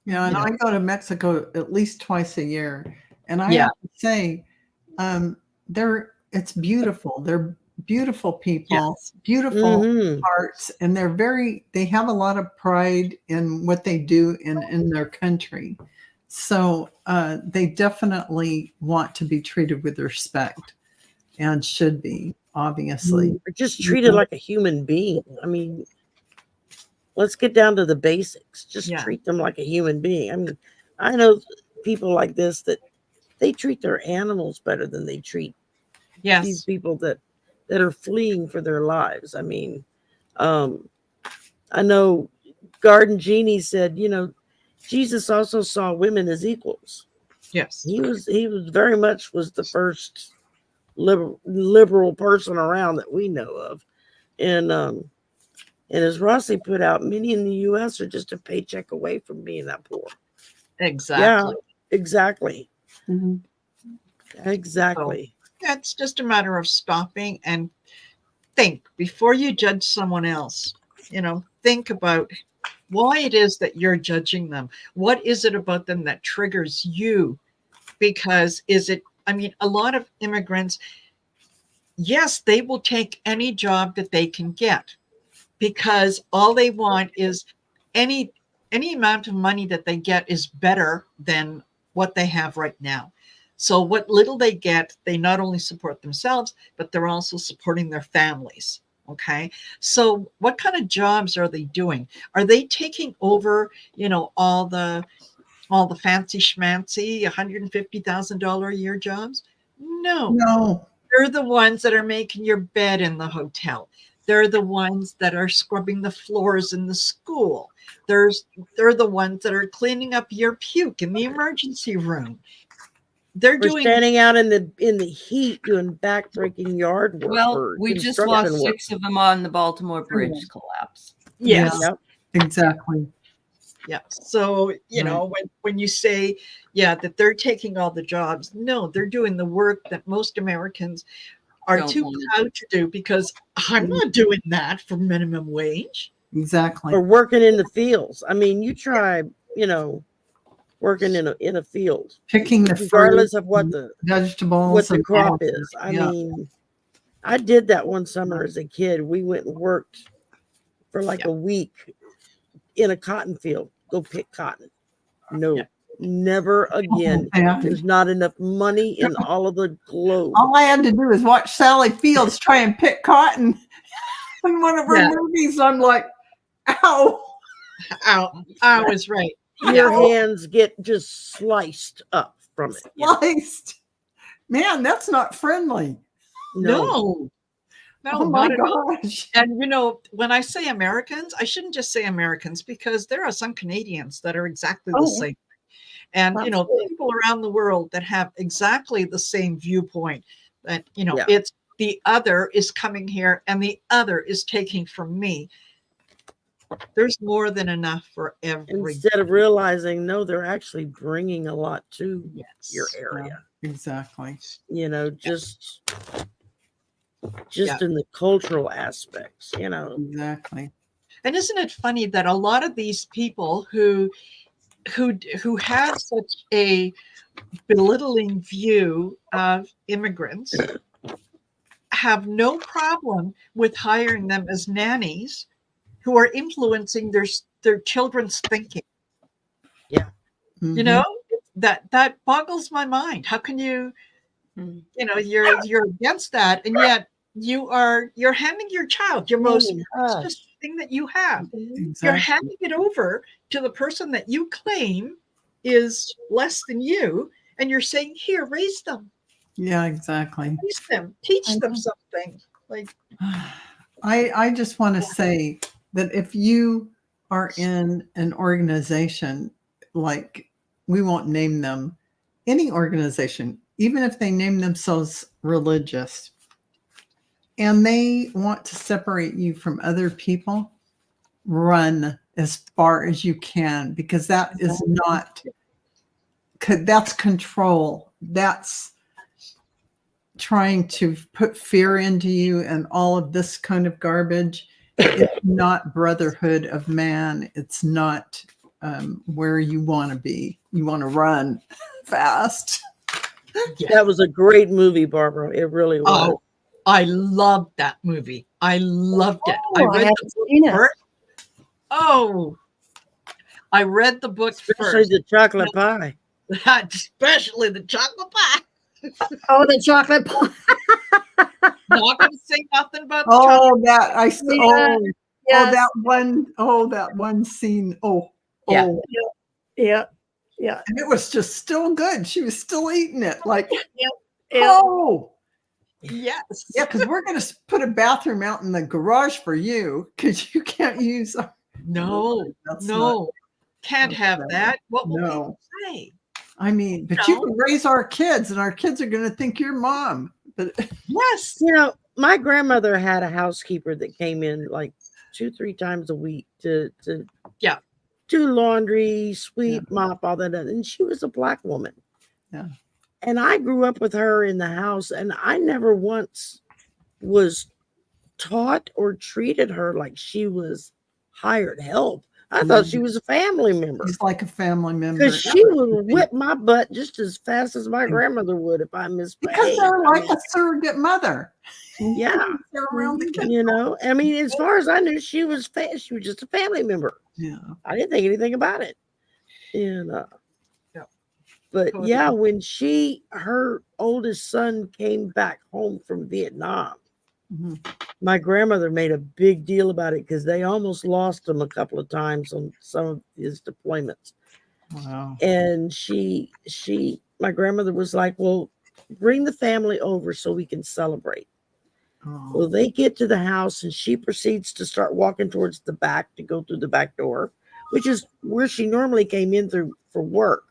Yeah, and I go to Mexico at least twice a year, and I Yeah. have to say, it's beautiful. They're beautiful people, Yes. beautiful Mhm. hearts, and they have a lot of pride in what they do in their country. So they definitely want to be treated with respect, and should be, obviously. Or just treated like a human being. I mean, let's get down to the basics. Just Yeah. treat them like a human being. I mean, I know people like this that they treat their animals better than they treat these Yes. people that are fleeing for their lives. I mean, I know Garden Genie said, Jesus also saw women as equals. Yes. He was very much was the first liberal person around that we know of. And as Rossi put out, many in the US are just a paycheck away from being that poor. Exactly. Yeah, exactly. Mhm. Exactly. So it's just a matter of stopping and think before you judge someone else. Think about why it is that you're judging them. What is it about them that triggers you? Because a lot of immigrants, yes, they will take any job that they can get because all they want is any amount of money that they get is better than what they have right now. So what little they get, they not only support themselves, but they're also supporting their families. Okay. So what kind of jobs are they doing? Are they taking over, all the fancy schmancy $150,000 a year jobs? No. No. They're the ones that are making your bed in the hotel. They're the ones that are scrubbing the floors in the school. They're the ones that are cleaning up your puke in the emergency room. They're We're doing standing out in the heat doing backbreaking yard work Well, or we just construction lost work. 6 of them on the Baltimore Bridge collapse. yes. Yep. Exactly. Yeah. So, when you say, that they're taking all the jobs, no, they're doing the work that most Americans are Don't too want to proud to do because I'm not doing that for minimum wage. Exactly. Or working in the fields. I mean, you try, working in a field, Picking the fruit, regardless of what the vegetables, and crop all that. is. I Yeah. mean, I did that one summer as a kid. We went and worked for like a week in a cotton field. Go pick cotton. No, Yeah. never again. Yeah. There's not enough money in all of the globe. All I had to do is watch Sally Fields try and pick cotton in one of her Yeah. movies. I'm like, ow. I was right. Your hands get just sliced up from it. Sliced. Man, that's not friendly. No, Oh not my at all. gosh. And when I say Americans, I shouldn't just say Americans because there are some Canadians that are exactly the same. And Absolutely. people around the world that have exactly the same viewpoint that Yeah. it's the other is coming here and the other is taking from me. There's more than enough for every. Instead of realizing, no, they're actually bringing a lot to Yes. your area. Exactly. You know, just Yeah. in the cultural aspects. You know, Exactly. And isn't it funny that a lot of these people who have such a belittling view of immigrants have no problem with hiring them as nannies who are influencing their children's thinking. Mhm. You know, that boggles my mind. How can you, you know, you're against that, and yet you're handing your child, your most precious thing that you have, you're Exactly. handing it over to the person that you claim is less than you, and you're saying, here, raise them, Yeah, exactly. raise them, teach them something. Like, I just want to say that if you are in an organization, like, we won't name them, any organization, even if they name themselves religious, and they want to separate you from other people, run as far as you can, because that is not, that's control. That's trying to put fear into you and all of this kind of garbage. It's not brotherhood of man. It's not where you want to be. You want to run fast. that was a great movie, Barbara. It really was. oh, I loved that movie. I loved it. I Oh, I read the haven't book seen it. first. Oh, I read the book Especially first. the chocolate pie. Especially the chocolate pie. Oh, the chocolate pie. Not going to say nothing about the chocolate. Oh, that I Yeah. oh, Yes. that one scene. Yeah. Yeah. And it was just still good. She was still eating it. Like, Yeah. oh, Yes. yeah, because we're going to put a bathroom out in the garage for you because you can't use. No, That's no, can't that's have not- that. What will no. people say? I mean, but No. you can raise our kids, and our kids are going to think you're mom. But Yes. You know, my grandmother had a housekeeper that came in like 2-3 times a week to Yeah. do laundry, sweep, mop, all that. And she was a black woman. Yeah. And I grew up with her in the house, and I never once was taught or treated her like she was hired help. I thought she was a family member. he's like a family member. Because she would whip my butt just as fast as my grandmother would if I misbehaved. Because they're like a surrogate mother. Yeah. They're around the kids. You know, I mean, as far as I knew, she was just a family member. Yeah. I didn't think anything about it. And Yeah. but Totally. yeah, when her oldest son came back home from Vietnam, Mhm. my grandmother made a big deal about it because they almost lost him a couple of times on some of his deployments. Wow. And my grandmother was like, well, bring the family over so we can celebrate. Oh. Well, they get to the house and she proceeds to start walking towards the back to go through the back door, which is where she normally came in through for work.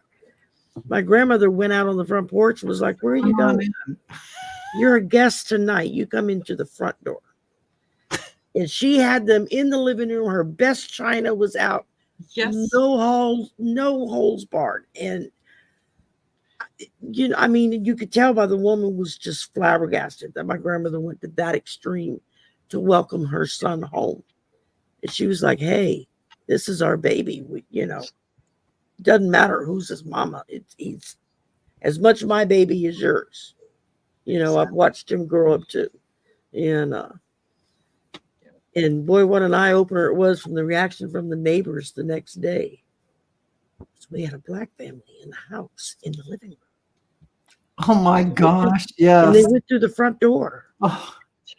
My grandmother went out on the front porch and was like, where are you Come on going? in. You're a guest tonight. You come into the front door. And she had them in the living room. Her best china was out. Yes. No holes barred. And you know, I mean, you could tell by the woman was just flabbergasted that my grandmother went to that extreme to welcome her son home. And she was like, hey, this is our baby. You know, doesn't matter who's his mama. He's as much my baby as yours. You know, I've watched him grow up too. And boy, what an eye opener it was from the reaction from the neighbors the next day. So we had a black family in the house, in the living room. Oh my gosh. And Yes. they went through the front door. Oh,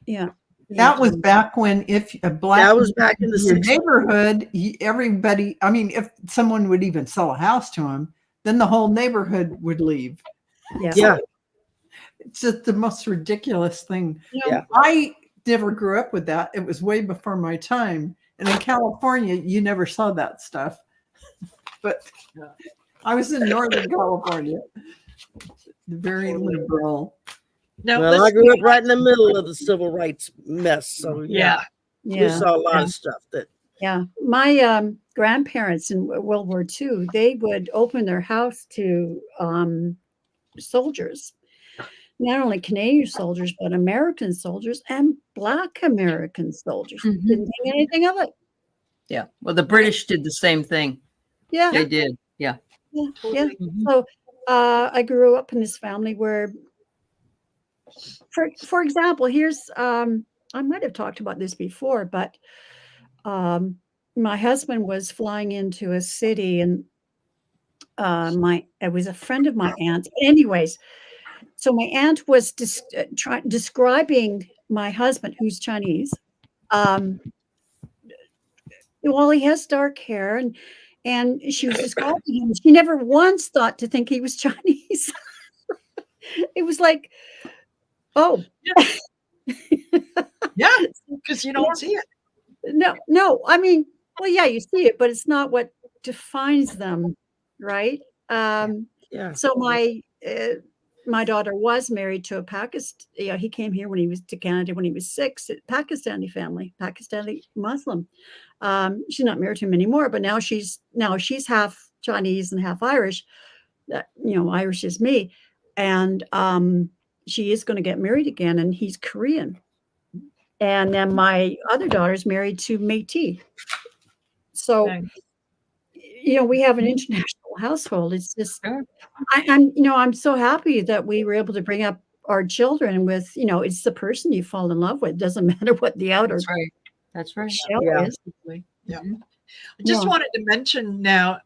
Yeah. that was back when if a black That was back in the your 60s. neighborhood, everybody, I mean, if someone would even sell a house to him, then the whole neighborhood would leave. Yeah. It's just the most ridiculous thing. Yeah. I never grew up with that. It was way before my time. And in California, you never saw that stuff. But I was in Northern California. Very liberal. Now, Well, I let's- grew up right in the middle of the civil rights mess. So yeah. we Yeah. saw a lot of stuff that Yeah. My grandparents in World War II, they would open their house to soldiers, not only Canadian soldiers, but American soldiers and Black American soldiers. Mhm. Didn't think anything of it. Yeah. Well, the British did the same thing. Yeah. They did. Yeah. Yeah. Totally. Mhm. So I grew up in this family where, for example, here's I might have talked about this before, but my husband was flying into a city, and it was a friend of my aunt's. Anyways, so my aunt was describing my husband, who's Chinese. Well, he has dark hair, and she was describing him. She never once thought to think he was Chinese. It was like, oh, Yeah, because you don't see it. no. I mean, well, yeah, you see it, but it's not what defines them, right? Yeah. So my daughter was married to a Pakistan. Yeah, he came here to Canada when he was 6. Pakistani family, Pakistani Muslim. She's not married to him anymore, but now she's half Chinese and half Irish. Irish is me, and she is going to get married again, and he's Korean. And then my other daughter's married to Métis. So, Nice. we have an international household. It's just, Sure. I'm so happy that we were able to bring up our children with, it's the person you fall in love with. Doesn't matter what the outer That's right. That's right. shell Yeah. is. Yeah. Mhm. I just Yeah. wanted to mention now,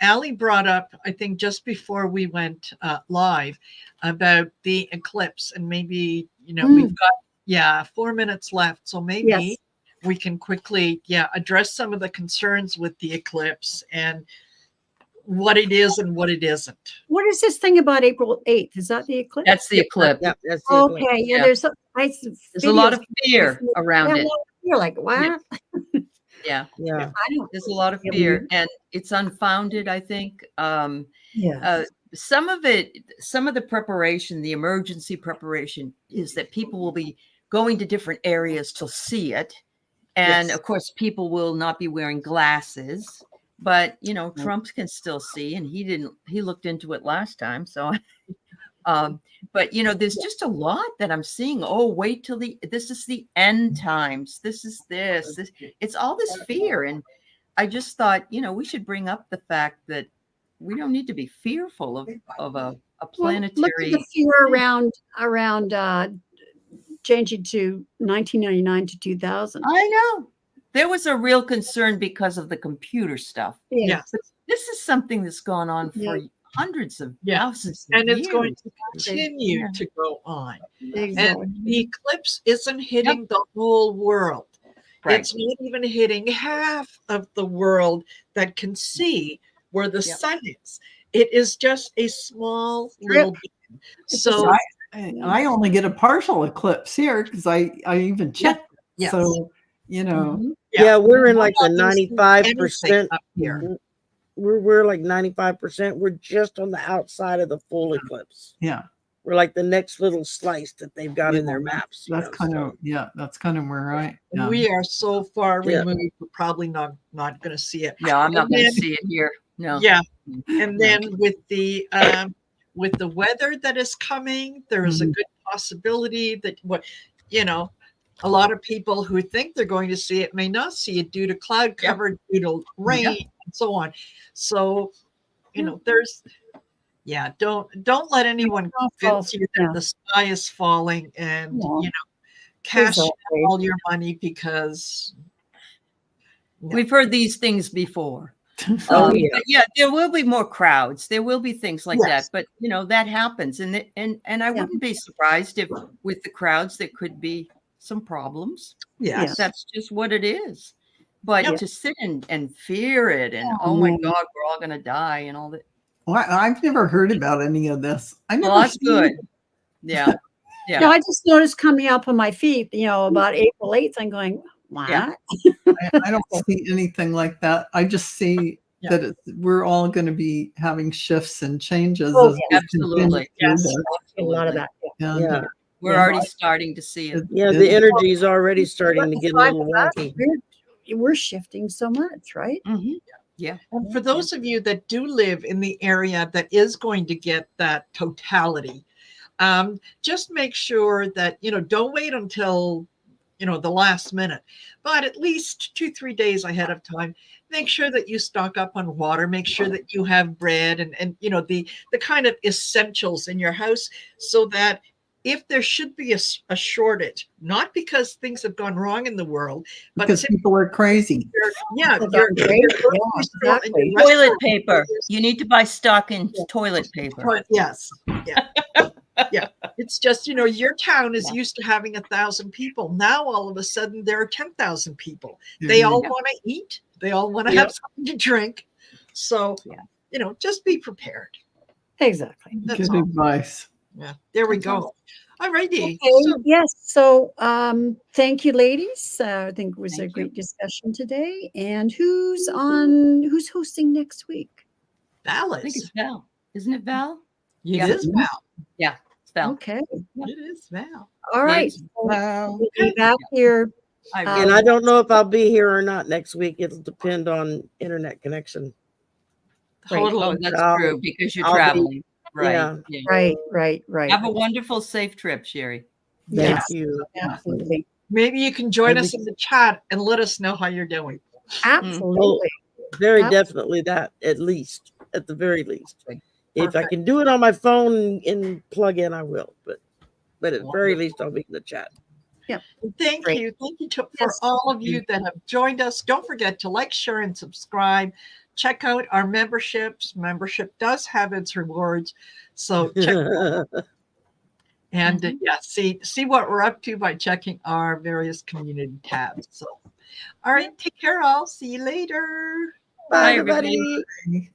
Allie brought up, I think just before we went live, about the eclipse, and maybe, we've got, 4 minutes left. So maybe Yes. we can quickly, address some of the concerns with the eclipse and what it is and what it isn't. What is this thing about April 8th? Is that the eclipse? That's the eclipse. Yeah, that's the eclipse. Okay. Yeah. Yeah. There's There's a lot of fear around it. You're like, what? Yeah. Yeah. I don't. There's a lot of fear, and it's unfounded, I think. Yeah. Some of the preparation, the emergency preparation, is that people will be going to different areas to see it. And Yes. of course, people will not be wearing glasses, but Trump can still see, and he looked into it last time. So, but there's just a lot that I'm seeing. Oh, wait till this is the end times. This is this. It's all this fear. And I just thought, we should bring up the fact that we don't need to be fearful of a planetary. Look at the fear around changing to 1999 to 2000. I know there was a real concern because of the computer stuff. Yes. But this is something that's gone on for hundreds of thousands of And years. it's going to continue to go on. Exactly. And the eclipse isn't hitting the whole world. Right. It's not even hitting half of the world that can see where the sun is. It is just a small little bit. So I only get a partial eclipse here because I even checked. Yes. So, Yeah, we're in like the 95%. up here. We're like 95%. We're just on the outside of the full eclipse. Yeah. We're like the next little slice that they've got in their maps. That's kind of where I am. We are so far Yeah. removed, we're probably not going to see it. Yeah, I'm not And going to then- see it here. No. Yeah. And then with the weather that is coming, there is a good possibility that a lot of people who think they're going to see it may not see it due to cloud cover, due to rain, and so on. So, there's don't let anyone convince you that the sky is falling and cash in all your money because We've heard these things before. Oh, yeah. But yeah, there will be more crowds. There will be things like Yes. that. But that happens, and I wouldn't be surprised if with the crowds there could be some problems. yes. That's just what it is. But Yep. to sit and fear it, and oh my God, we're all going to die, and all that. Well, I've never heard about any of this. Well, that's good. Yeah. Yeah. No, I just noticed coming up on my feet, about April 8th, I'm going, what? Yeah. I don't see anything like that. I just see that we're all going to be having shifts and changes. Oh, as we absolutely. continue through Yes. this. A lot of that. And, Yeah. We're already starting to see it. Yeah, the energy is already starting to get a little wonky. we're shifting so much, right? Mhm. Yeah. And for those of you that do live in the area that is going to get that totality, just make sure that, don't wait until, the last minute, but at least 2-3 days ahead of time, make sure that you stock up on water, make sure that you have bread and the kind of essentials in your house, so that if there should be a shortage, not because things have gone wrong in the world, but Because people are crazy. your Great. grocery Yeah, store and exactly. your Toilet restaurant paper. is- You need to buy stock in toilet paper. Yes. Yeah. Yeah. It's just, your town is Yeah. used to having 1,000 people. Now, all of a sudden, there are 10,000 people. They all Yeah. want to eat. They all want to Yep. have something to drink. So, Yeah. just be prepared. Exactly. That's Good all. advice. Yeah. There we That's go. All righty. Okay, So, yes. So thank you, ladies. I think it was a Thank you. great discussion today. And who's hosting next week? I think Dallas. it's Val. Isn't it Val? It Yeah. is Val. Yeah, it's Val. Okay. It is Val. All right. It's So Val. we'll be back here. I Um, And I don't know if I'll be here or not next week. It'll depend on internet connection. Totally. Oh, that's I'll- true because you're I'll be- traveling. Right. yeah. Yeah. Right. Have a wonderful, safe trip, Sherry. Thank Yes. you. Absolutely. Maybe you can join us in the chat and let us know how you're doing. Absolutely. Very Ab- definitely that, at the very least. Okay. If I Perfect. can do it on my phone and plug in, I will. But at the very Wonderful. least, I'll be in the chat. Thank Great. you. Thank you for Yes. all of you that have joined us. Don't forget to like, share, and subscribe. Check out our memberships. Membership does have its rewards. So check it out. And see what we're up to by checking our various community tabs. So, all right, take care all. See you later. Bye, everybody. everybody.